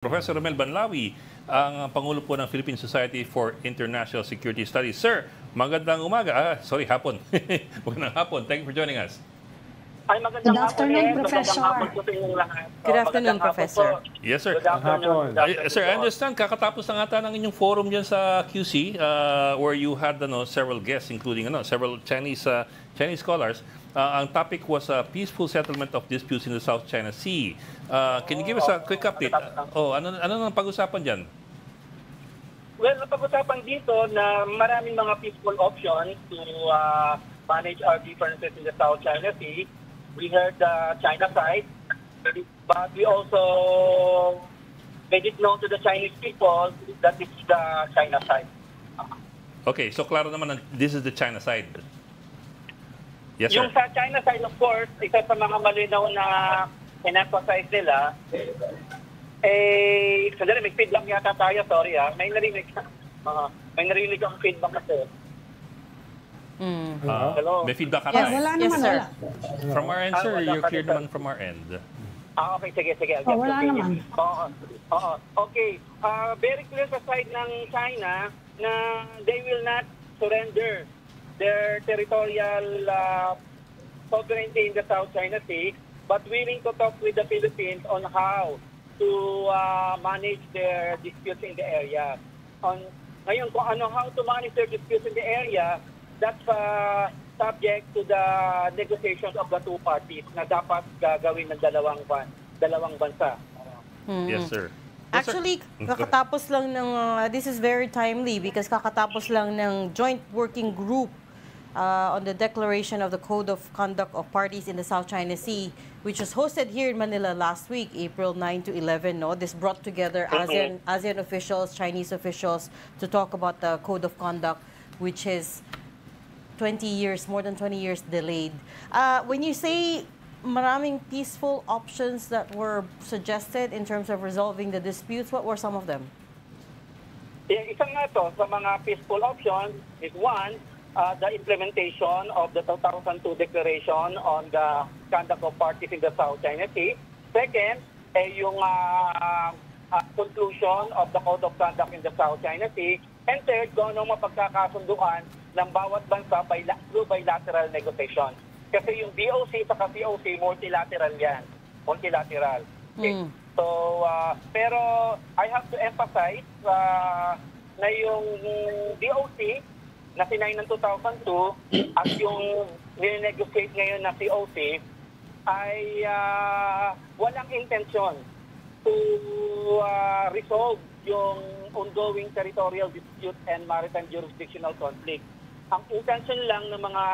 Professor Romel Banlawi, ang Pangulo po ng Philippine Society for International Security Studies. Sir, magandang umaga. Hapon. Magandang hapon. Thank you for joining us. Good afternoon, Professor. Good afternoon, Professor. Yes, sir. Good afternoon. Sir, I understand, kakatapos na ata ng inyong forum dyan sa QC, where you had several guests, including several Chinese scholars. Ang topic was peaceful settlement of disputes in the South China Sea. Can you give us a quick update? Ano nang pag-usapan dyan? Well, napag-usapan dito na maraming mga peaceful options to manage our differences in the South China Sea. We heard the China side, but we also made it known to the Chinese people that this is the China side. Okay, so klaro naman na this is the China side. Yes, sir. Yung sa China side, of course, isa sa mga malinaw na in-emphasize nila, sandali, may feedback yata tayo, sorry may narinig ang feedback kasi. Hello? May feedback ka Yes, tayo. wala naman, sir. wala. From our end, sir, Wala you're kasi, clear sir. naman from our end. Okay, sige. Wala naman. Oo. Okay. Very clear sa side ng China na they will not surrender their territorial sovereignty in the South China Sea, but willing to talk with the Philippines on how to manage their disputes in the area. Ngayon, kung how to manage their disputes in the area, that's subject to the negotiations of the two parties na dapat gagawin ng dalawang bansa. Yes, sir. Actually, kakatapos lang ng, this is very timely because kakatapos lang ng joint working group on the declaration of the Code of Conduct of Parties in the South China Sea, which was hosted here in Manila last week, April 9 to 11. This brought together ASEAN officials, Chinese officials to talk about the Code of Conduct, which is 20 years, more than 20 years delayed. When you say maraming peaceful options that were suggested in terms of resolving the disputes, what were some of them? Isang nga to sa mga peaceful options is one, the implementation of the 2002 Declaration on the Conduct of Parties in the South China Sea. Second, yung conclusion of the Code of Conduct in the South China Sea. And third, kung anong mapagkakasunduan ng bawat bansa through bilateral negotiation. Kasi yung DOC sa COC, multilateral yan. Multilateral. Okay. So, pero I have to emphasize na yung DOC na sinay ng 2002 at yung ninegotiate ngayon na COC ay walang intention to resolve yung ongoing territorial dispute and maritime jurisdictional conflict. Ang intention lang ng mga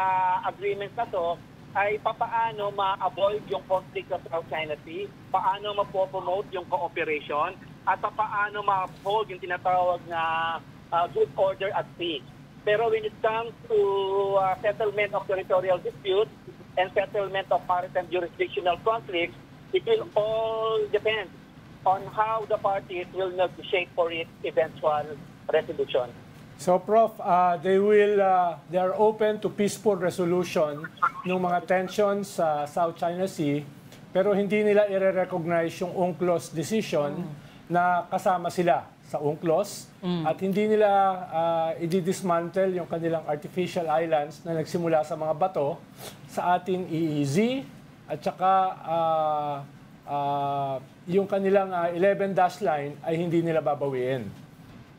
agreements na to ay paano ma-avoid yung conflict sa South China Sea, paano ma-promote yung cooperation, at paano ma-uphold yung tinatawag na good order at sea. Pero when it comes to settlement of territorial disputes and settlement of maritime jurisdictional conflicts, it will all depend on how the parties will negotiate for its eventual resolution. So, Prof, they are open to peaceful resolution ng mga tensions sa South China Sea, pero hindi nila i-recognize yung UNCLOS decision na kasama sila sa UNCLOS at hindi nila i-dismantle yung kanilang artificial islands na nagsimula sa mga bato sa ating EEZ at saka yung kanilang 11 dash line ay hindi nila babawiin.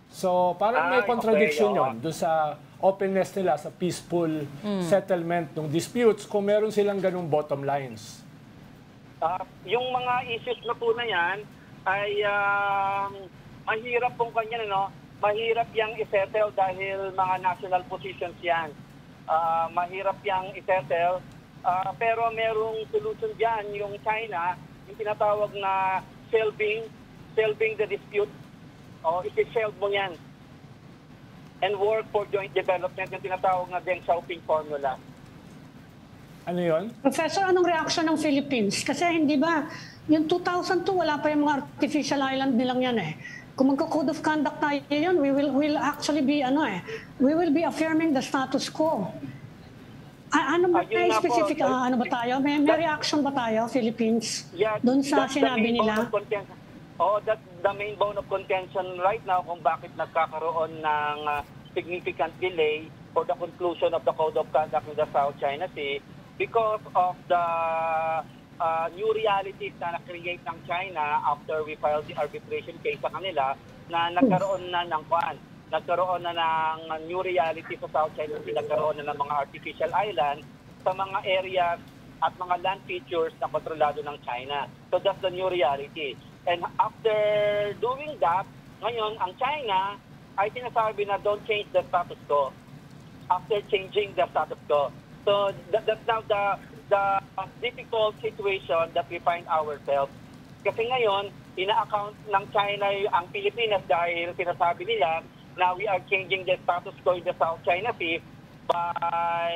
So, parang may contradiction yun doon sa openness nila sa peaceful settlement ng disputes kung meron silang ganung bottom lines. Yung mga issues na po na yan ay mahirap pong kanyan, mahirap yang isettle dahil mga national positions yan. Mahirap yang isettle, pero merong solution dyan, yung China, yung tinatawag na shelving the dispute. Isi-shelve mo yan and work for joint development, yung tinatawag na Deng Xiaoping formula. Ano yun? Professor, anong reaction ng Philippines? Kasi hindi ba, yung 2002, wala pa yung mga artificial island nilang yan Kung magka-code of conduct tayo yun, we'll actually be, we will be affirming the status quo. Ano ba tayo specific, ano ba tayo? May reaction ba tayo, Philippines? Doon sa sinabi nila? Oh, that the main bone of contention right now kung bakit nagkakaroon ng significant delay for the conclusion of the Code of Conduct in the South China Sea because of the new realities na na-create ng China after we filed the arbitration case sa kanila na nagkaroon na ng nagkaroon na ng new reality sa South China Sea, nagkaroon na ng mga artificial island sa mga areas at mga land features na kontrolado ng China. So that's the new reality. And after doing that, ngayon, ang China ay sinasabi na don't change the status quo. After changing the status quo. So that's now the difficult situation that we find ourselves. Kasi ngayon, ina-account ng China ang Pilipinas dahil sinasabi nila na we are changing the status quo in the South China Sea by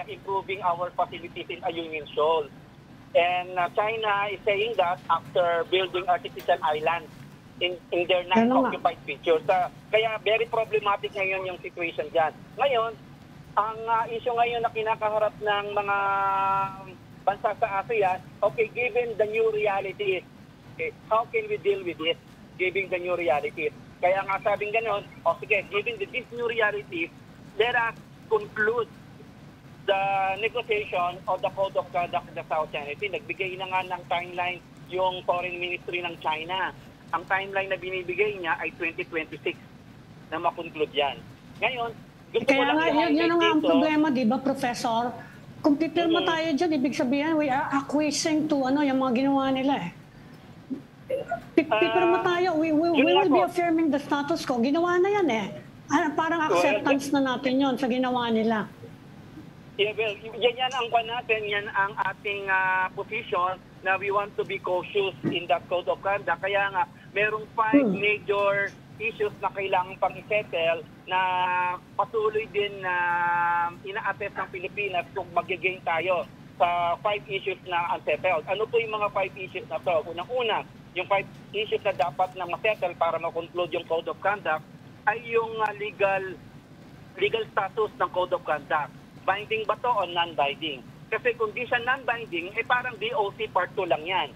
improving our facilities in Ayungin Shoal. And China is saying that after building artificial islands in their non-occupied features. Kaya very problematic ngayon yung situation dyan. Ngayon, ang issue ngayon na kinakaharap ng mga bansa sa ASEAN, okay, given the new reality, okay, how can we deal with it, given the new reality? Kaya nga sabing gano'n, sige, given this new reality, let us conclude the negotiation of the Code of Conduct in the South China Sea. Nagbigay na nga ng timeline yung Foreign Ministry ng China. Ang timeline na binibigay niya ay 2026 na makonclude yan. Ngayon, gusto ko lang yan ang problema, di ba, Professor? Kung pipirma tayo dyan, ibig sabihin, we are acquiescing to yung mga ginawa nila eh. Pipirma tayo, we will be affirming the status quo. Ginawa na yan eh. Parang acceptance na natin yon sa ginawa nila. Yeah, well, yan ang natin, yan ang ating position na we want to be cautious in that Code of Conduct. Kaya nga, merong 5 major issues na kailangan pang isettle na patuloy din na ina-assess ng Pilipinas kung mag-gain tayo sa 5 issues na unsettled. Ano po yung mga 5 issues na to? Unang-una, yung 5 issues na dapat na ma-settle para ma-conclude yung Code of Conduct ay yung legal status ng Code of Conduct. Binding ba to o non-binding? Kasi kung di siya non-binding, parang DOC Part 2 lang yan.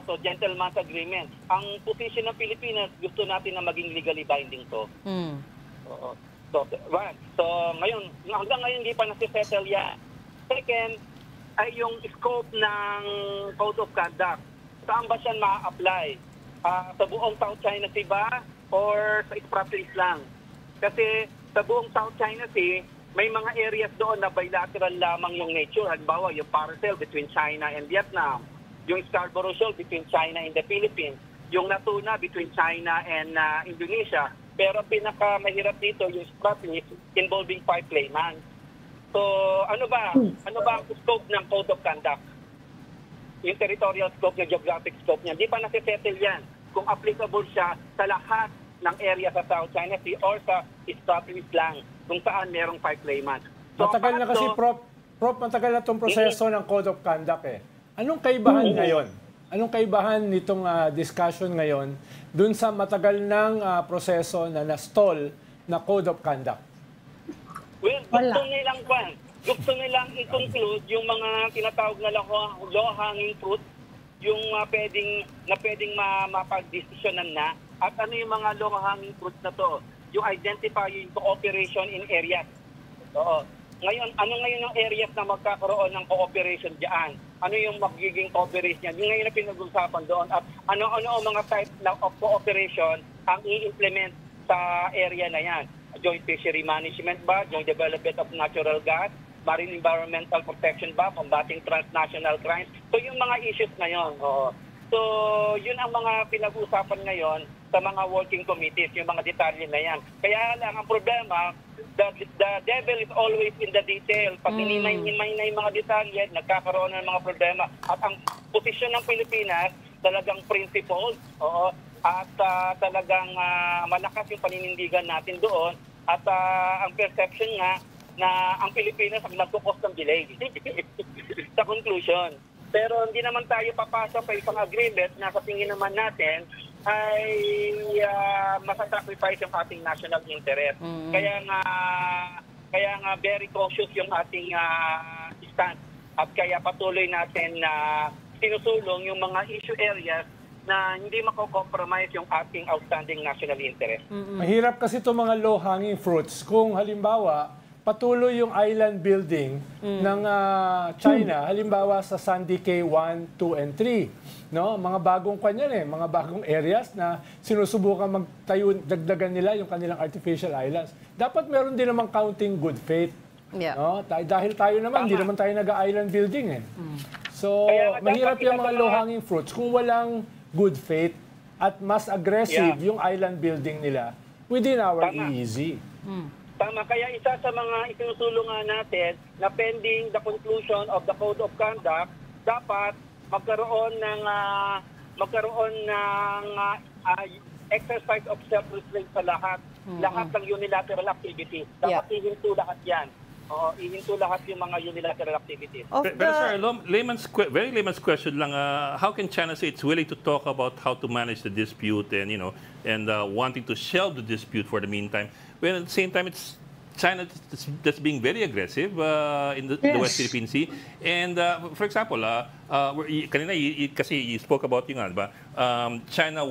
So gentleman's agreement. Ang position ng Pilipinas, gusto natin na maging legally binding to. So ngayon, hanggang ngayon hindi pa nasisettle yan. Second, ay yung scope ng Code of Conduct. Saan ba siya ma-apply? Sa buong South China Sea ba? Or sa Spratlys lang? Kasi sa buong South China Sea, may mga areas doon na bilateral lamang yung nature. Halimbawa, yung parcel between China and Vietnam, yung Scarborough Shoal between China and the Philippines, yung Natuna between China and Indonesia. Pero pinakamahirap dito yung Spratlys involving 5 claimants. So, ano ba ang scope ng Code of Conduct? Yung territorial scope niya, geographic scope niya, di pa nasisettle yan kung applicable siya sa lahat ng area sa South China Sea or sa Spratlys lang kung saan merong 5 claimants. So, matagal na kasi, Prof, matagal na itong proseso ng Code of Conduct eh. Anong kaibahan ngayon? Anong kaibahan nitong discussion ngayon dun sa matagal ng proseso na na-stall na Code of Conduct? Well, gusto nilang i-conclude yung mga tinatawag na low-hanging fruit, yung pwedeng mapag-desisyonan na. At ano yung mga low-hanging fruit na to? Yung identifying cooperation in areas. Oo. Ngayon, ano ngayon ang areas na magkakaroon ng cooperation diyan? Ano yung magiging cooperation niyan? Yung ngayon na pinag-usapan doon. At ano ang mga type of cooperation ang i-implement sa area na yan? Joint fishery management ba? Joint development of natural gas? Marine environmental protection ba? Combating transnational crimes? So yung mga issues na yun. Oo. So yun ang mga pinag-usapan ngayon sa mga working committees, yung mga detalye na yan. Kaya lang ang problema, the devil is always in the detail. Pag hinimay na yung mga detalye, nagkakaroon ng mga problema. At ang posisyon ng Pilipinas, talagang principled, at talagang malakas yung paninindigan natin doon. At ang perception nga na ang Pilipinas ang nagkukos ng delay sa conclusion. Pero hindi naman tayo papasok sa isang agreement na sa tingin naman natin ay masasacrifice yung ating national interest. Kaya nga very cautious yung ating stand. At kaya patuloy natin na sinusulong yung mga issue areas na hindi mako-compromise yung ating outstanding national interest. Mahirap kasi itong mga low-hanging fruits. Kung halimbawa, patuloy yung island building ng China, halimbawa sa Sandy Cay 1, 2, and 3. No? Mga bagong mga bagong areas na sinusubukan magtayo, dagdagan nila yung kanilang artificial islands. Dapat meron din namang counting good faith. Yeah. No? Dahil tayo naman, hindi naman tayo nag-island building eh. So, Kaya mahirap dapat yung mga low-hanging fruits kung walang good faith at mas aggressive yung island building nila within our EEZ. Tama. Kaya isa sa mga isinusulungan natin na pending the conclusion of the Code of Conduct, dapat magkaroon ng exercise of self-restraint sa lahat. Lahat ng unilateral activities. Dapat ihinto lahat yan. Oo, ihinto lahat yung mga unilateral activities. Pero sir, very layman's question lang, how can China say it's willing to talk about how to manage the dispute and, wanting to shelve the dispute for the meantime, when at the same time it's China that's being very aggressive in the West Philippine Sea. And for example, kanina kasi you spoke about yung ba? China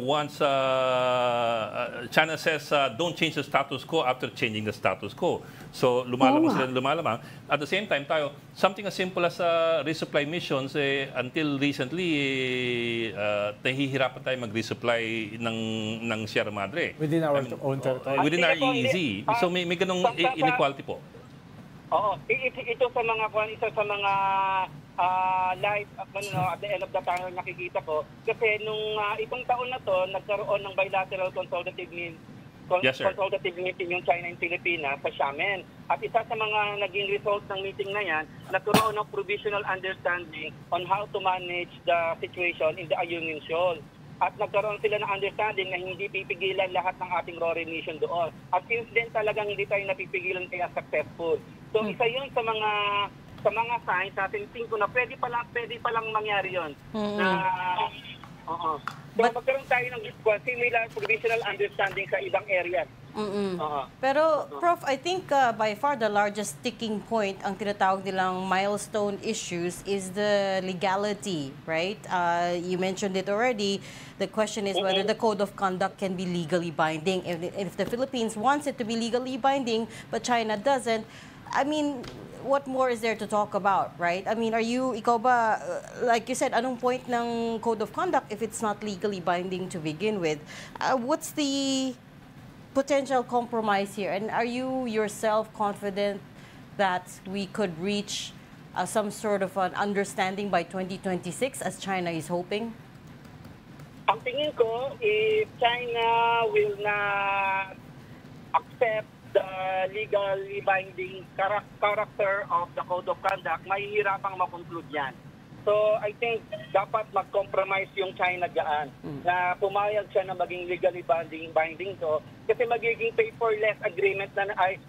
says don't change the status quo after changing the status quo. So lumalamang. At the same time tayo, something as simple as resupply missions, until recently, nahihirapan tayo mag-resupply ng Sierra Madre. Within our own territory. Within our EEZ. So may ganong inequality po. Oo, ito sa mga isa sa mga live at the end of the tunnel nakikita ko kasi nung itong taon na to nagkaroon ng bilateral consultative meeting yung China and Pilipinas sa Xiamen. At isa sa mga naging result ng meeting na yan, nagkaroon ng provisional understanding on how to manage the situation in the Ayungin Shoal. At nagkaroon sila ng understanding na hindi pipigilan lahat ng ating RORE mission doon. At since then talagang hindi tayo napipigilan kaya successful. So isa yun sa mga signs natin ko na pwede pa lang mangyari yun. So magkaroon tayo ng similar provisional understanding sa ibang areas. Pero, Prof, I think by far the largest sticking point ang tinatawag nilang milestone issues is the legality, right? You mentioned it already. The question is whether the Code of Conduct can be legally binding. If the Philippines wants it to be legally binding, but China doesn't, I mean, what more is there to talk about, right? I mean, ikaw ba, like you said, anong point ng Code of Conduct if it's not legally binding to begin with? What's the potential compromise here? And are you yourself confident that we could reach some sort of an understanding by 2026 as China is hoping? Ang tingin ko, if China will not accept the legally binding character of the Code of Conduct, mahihirapang makonclude yan. So, I think dapat mag-compromise yung China dyan na pumayag siya na maging legally binding to kasi magiging paperless agreement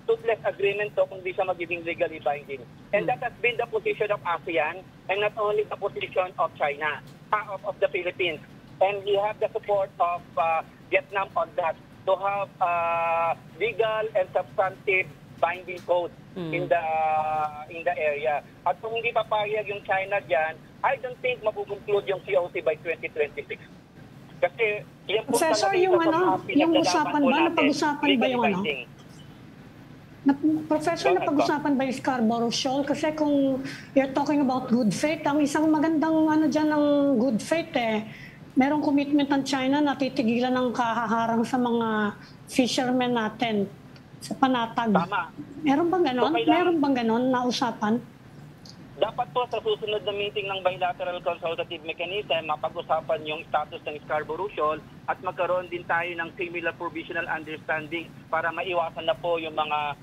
toothless agreement to kung di siya magiging legally binding. And that has been the position of ASEAN and not only the position of China, of the Philippines. And we have the support of Vietnam on that to have legal and substantive binding code in the area. At kung hindi papayag yung China diyan, I don't think mapukonclude yung COC by 2026. Kasi yan po Professor, yung usapan ba, napag-usapan ba yung Professor, napag-usapan ba yung Scarborough Shoal? Kasi kung you're talking about good faith, ang isang magandang dyan ng good faith merong commitment ng China na titigilan ng kahaharang sa mga fishermen natin sa panatag. Tama. Meron bang ganon? Meron bang ganon na usapan? Dapat po sa susunod na meeting ng bilateral consultative mechanism, mapag-usapan yung status ng Scarborough Shoal at magkaroon din tayo ng similar provisional understanding para maiwasan na po yung mga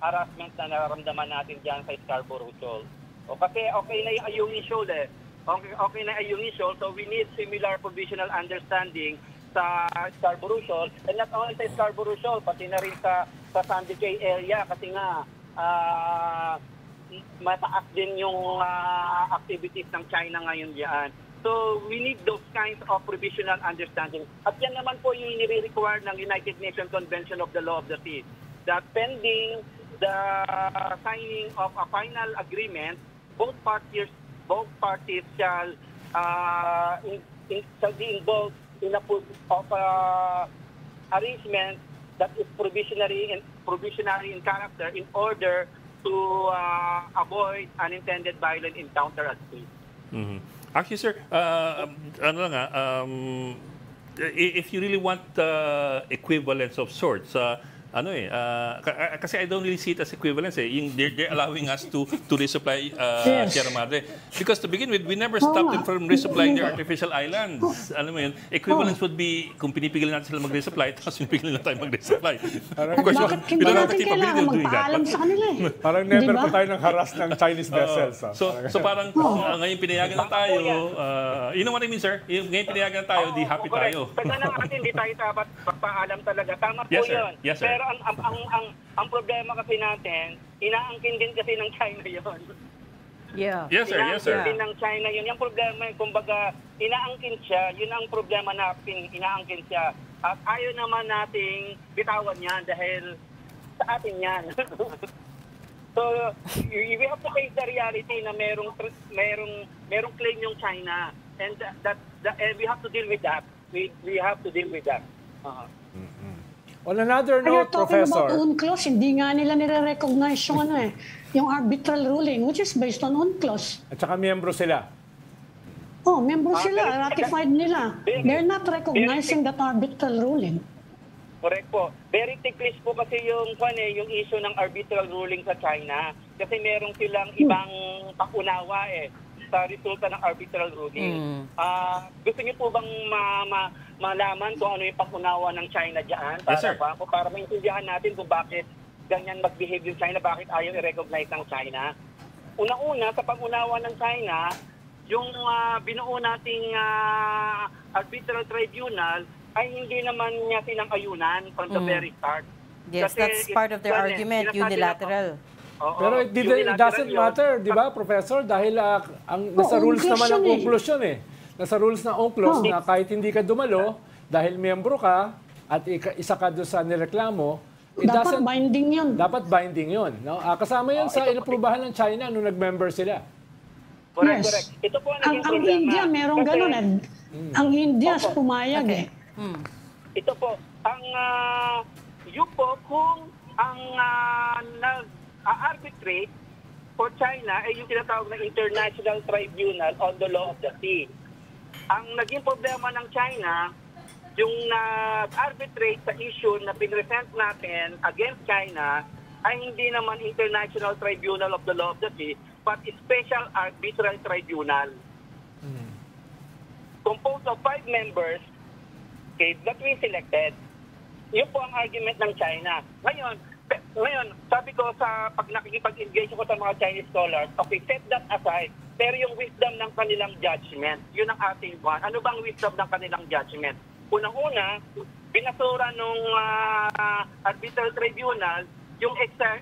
harassment na nararamdaman natin dyan sa Scarborough Shoal. O kasi okay na yung Ayungin Shoal Okay na Ayungin Shoal, so we need similar provisional understanding sa Scarborough Shoal, and not only sa Scarborough Shoal, pati na rin sa Sandy Cay area kasi nga mataas din yung activities ng China ngayon diyan. So we need those kinds of provisional understanding. At yan naman po yung nire-require ng United Nations Convention of the Law of the Sea, that pending the signing of a final agreement, both parties both parties shall shall be involved in a arrangement that is provisionary in character in order to avoid unintended violent encounter at sea. Actually, sir, if you really want equivalence of sorts, kasi I don't really see it as equivalence. They're allowing us to resupply Sierra Madre. Because to begin with, we never stopped them from resupplying their artificial islands. Alam mo yun, equivalence would be kung pinipigilan natin sila mag-resupply, tapos pinipigilan na tayo mag-resupply. Of course, we don't have the capability of doing that. Parang never pa tayo nang harass ng Chinese vessels. So parang ngayon pinayagan na tayo. You know what I mean, sir? Ngayon pinayagan na tayo, di happy tayo. Taga na natin, hindi tayo dapat pagpaalam talaga. Tama po Yes, sir. yun. Yes, sir. Pero ang problema kasi natin, inaangkin din kasi ng China yun. Yeah. Yes, sir. Yes, sir. Inaangkin din ng China yun. Yung problema, kumbaga, inaangkin siya. Yun ang problema natin, inaangkin siya. At ayaw naman nating bitawan yan dahil sa atin yan. So, we have to face the reality na merong claim yung China. And we have to deal with that. We have to deal with that. On another You're note, talking about Professor, UNCLOS, hindi nga nila nire-recognize yung arbitral ruling, which is based on UNCLOS. at saka miyembro sila. Oh, member sila, ratified nila. They're not recognizing that arbitral ruling. Correct po. Very ticklish po kasi yung issue ng arbitral ruling sa China kasi meron silang ibang pakunawa sa resulta ng arbitral ruling. Gusto niyo po bang malaman kung ano yung pakunawa ng China diyan para maintindihan natin kung bakit ganyan mag-behave yung China, bakit ayaw i-recognize ng China? Una-una, sa pag-unawa ng China, yung binuo nating arbitral tribunal ay hindi naman niya sinang-ayunan from the very start. Yes, Kasi that's part of their argument, unilateral. Pero it doesn't matter, di ba, Professor? Dahil nasa rules naman ang conclusion Nasa rules ng UNCLOS na kahit hindi ka dumalo, dahil miyembro ka at isa ka doon sa nireklamo, Dapat binding yun. Dapat binding yun. No? Kasama yun sa inaprubahan ng China nung nag-member sila. Correct. Ito po ang Ang India, merong ganun. Ang India, pumayag Ito po, ang yung po, kung ang nag-arbitrate for China ay yung tinatawag na International Tribunal on the Law of the Sea. Ang naging problema ng China, yung nag-arbitrate sa issue na pinresent natin against China ay hindi naman International Tribunal of the Law of the Sea, but Special Arbitral Tribunal. Composed of 5 members that we selected. Yun po ang argument ng China. Ngayon, sabi ko pag nakikipag-engage ko sa mga Chinese scholars, okay, set that aside. Pero yung wisdom ng kanilang judgment, yun ang ating one. Ano bang wisdom ng kanilang judgment? Unang-una, binasura nung arbitral tribunal yung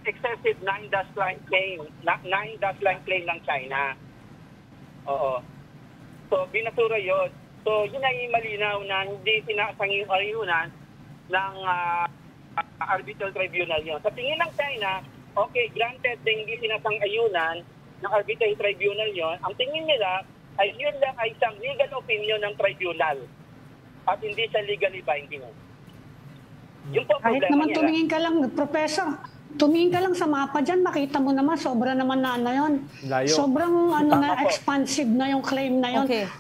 excessive 9-line claim, 9-line claim ng China. Oo. So, binasura yun. So, yun ay malinaw na hindi sinasang-ayunan ng arbitral tribunal yun. Sa tingin ng China, okay, granted na hindi sinasang-ayunan ng arbitral tribunal yun, ang tingin nila ay yun lang ay isang legal opinion ng tribunal at hindi siya legally binding. Yung po Kahit naman nila. Tumingin ka lang, Professor, tumingin ka lang sa mapa dyan, makita mo naman, sobra naman na yun. Layo. Sobrang expansive na yung claim na yun. Okay.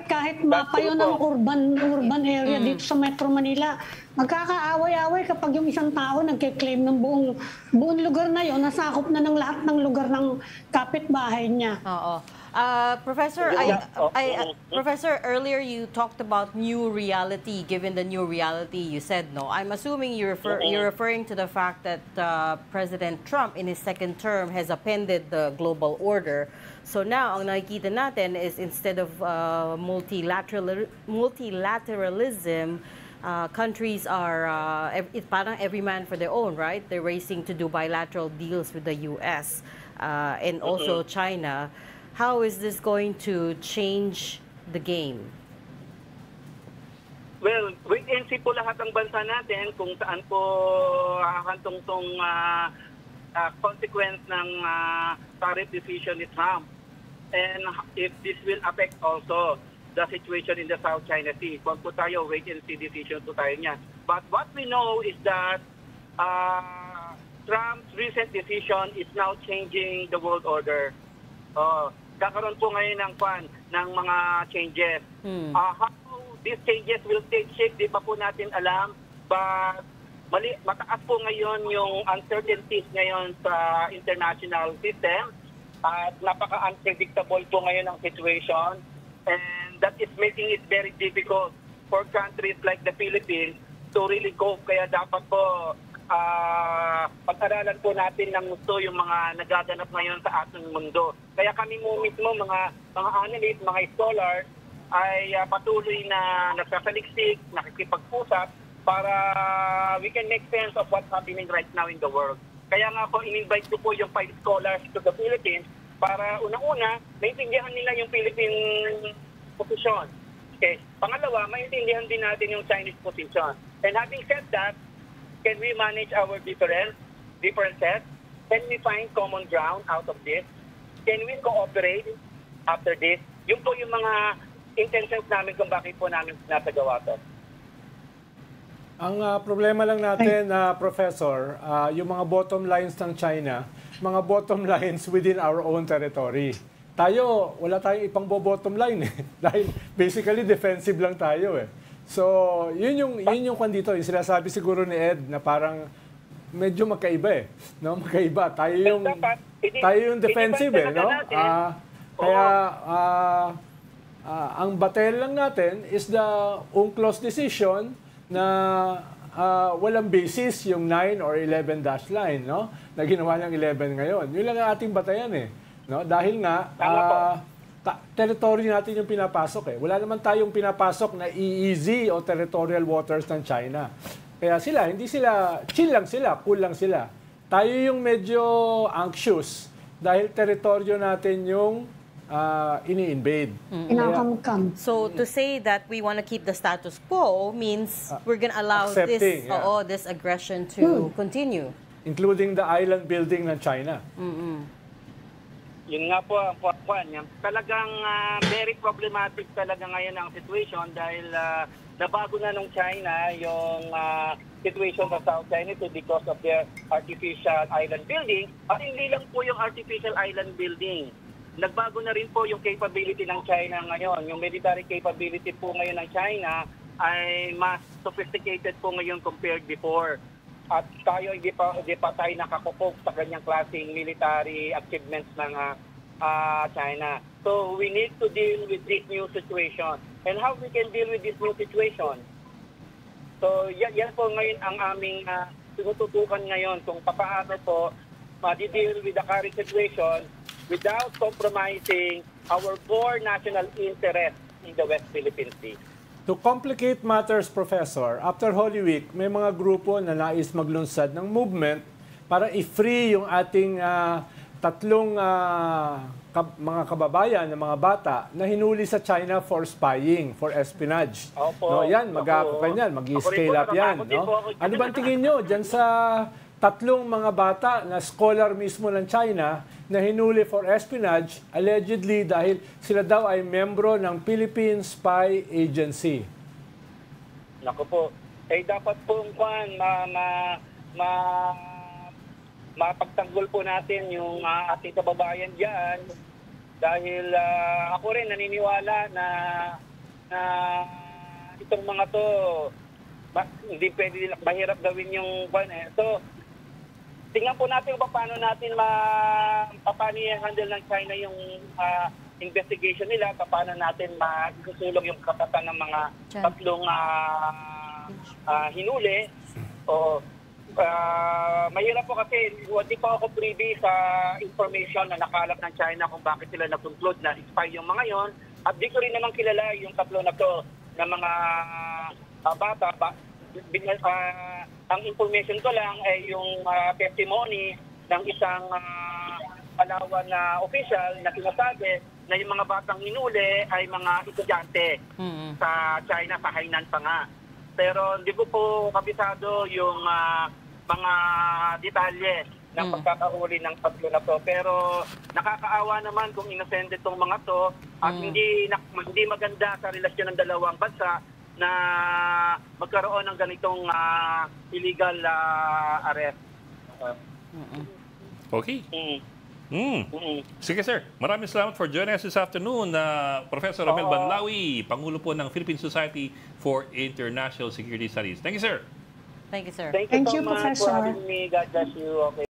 Kahit mapa yun ng urban area dito sa Metro Manila, magkakaaway-away kapag yung isang tao nagke-claim ng buong lugar na yun, nasakop na ng lahat ng lugar ng kapitbahay niya. Oo. Professor, Professor, earlier you talked about new reality. Given the new reality, you said no. I'm assuming you're referring to the fact that President Trump, in his second term, has appended the global order. So now, ang nakikita natin is instead of multilateralism, countries are parang every man for their own, right? They're racing to do bilateral deals with the U.S. And also China. How is this going to change the game? Well, wait and see po lahat ng bansa natin kung saan po hahantong tong consequence ng tariff decision ni Trump. and if this will affect also the situation in the South China Sea. Kung po tayo, wait and see decision po tayo niya. But what we know is that Trump's recent decision is now changing the world order. Kakaroon po ngayon ng mga changes. How these changes will take shape, di pa po natin alam. But mataas po ngayon yung uncertainties ngayon sa international system. At napaka-unpredictable po ngayon ang situation. And that is making it very difficult for countries like the Philippines to really cope. Kaya dapat po pag-aralan po natin ng gusto yung mga nagaganap ngayon sa ating mundo. Kaya kami mo mismo, mga analysts, mga scholars, ay patuloy na nagsasaliksik, nakikipag-usap para we can make sense of what's happening right now in the world. Kaya nga po, in-invite ko po yung 5 scholars to the Philippines para unang-una, maintindihan nila yung Philippine position. Okay. Pangalawa, maintindihan din natin yung Chinese position. And having said that, can we manage our differences? Can we find common ground out of this? Can we cooperate after this? Yun po yung mga intentions namin kung bakit po namin nasagawa to. Ang problema lang natin, Professor, yung mga bottom lines ng China, mga bottom lines within our own territory. Tayo, wala tayong ipang bottom line eh. Dahil basically defensive lang tayo eh. So, yun yung kwan dito, yung sinasabi siguro ni Ed na parang medyo magkaiba eh. No? Magkaiba. Tayo yung defensive eh. No? Kaya, ang batel lang natin is the UNCLOS decision na walang basis yung 9 or 11 dash line, no? Na ginawa ng 11 ngayon. Yun lang ang ating batayan eh. No? Dahil nga, territory natin yung pinapasok eh. Wala naman tayong pinapasok na EEZ o territorial waters ng China. Kaya hindi sila, chill lang sila, cool lang sila. Tayo yung medyo anxious dahil teritoryo natin yung ini-invade. Inakamkam. So to say that we want to keep the status quo means we're going to allow this aggression to continue. Including the island building ng China. Yun nga po ang kwan. Talagang very problematic talaga ngayon ang situation dahil nabago na nung China yung situation sa South China Sea because of their artificial island building. At hindi lang po yung artificial island building. Nagbago na rin po yung capability ng China ngayon. Yung military capability po ngayon ng China ay mas sophisticated po ngayon compared before. At tayo hindi pa tayo nakakupog sa kanyang klaseng military achievements ng China. So we need to deal with this new situation. And how we can deal with this new situation? So yan po ngayon ang aming tinututukan ngayon kung paano po ma-deal with the current situation without compromising our core national interest in the West Philippine Sea. To complicate matters, Professor, after Holy Week, may mga grupo na nais maglunsad ng movement para i-free yung ating tatlong mga kababayan ng mga bata na hinuli sa China for spying, for espionage. Opo. No, yan, mag-scale up yan. No? Ano ba tingin nyo dyan sa tatlong mga bata na scholar mismo ng China na hinuli for espionage, allegedly dahil sila daw ay membro ng Philippine Spy Agency? Naku po, dapat po mapagtanggol po natin yung ating kababayan dyan dahil ako rin naniniwala na itong mga to hindi pwede mahirap gawin yung So, tingnan po natin kung paano natin paano i-handle ng China yung investigation nila, paano natin masusulong yung kapatan ng mga tatlong hinuli. Mahirap po kasi hindi pa ako privy sa information na nakalap ng China kung bakit sila nag-conclude na spy yung mga yon. At di ko rin naman kilala yung tatlo na to na mga bata. Ang information ko lang ay yung testimony ng isang Palawan na official na sinasabi na yung mga batang hinuli ay mga estudyante sa China, sa Hainan pa nga. Pero hindi ko po kabisado yung mga detalye ng pagkakahuli ng tatlo na to. Pero nakakaawa naman kung inosente itong mga to at hindi maganda sa relasyon ng dalawang bansa na magkaroon ng ganitong illegal arrest. Okay. Mm. Sige sir, maraming salamat for joining us this afternoon. Professor Romel Banlawi, Pangulo po ng Philippine Society for International Security Studies. Thank you sir. Thank you, sir. Thank you Thank so you, much Professor. for having me. God bless you. Okay.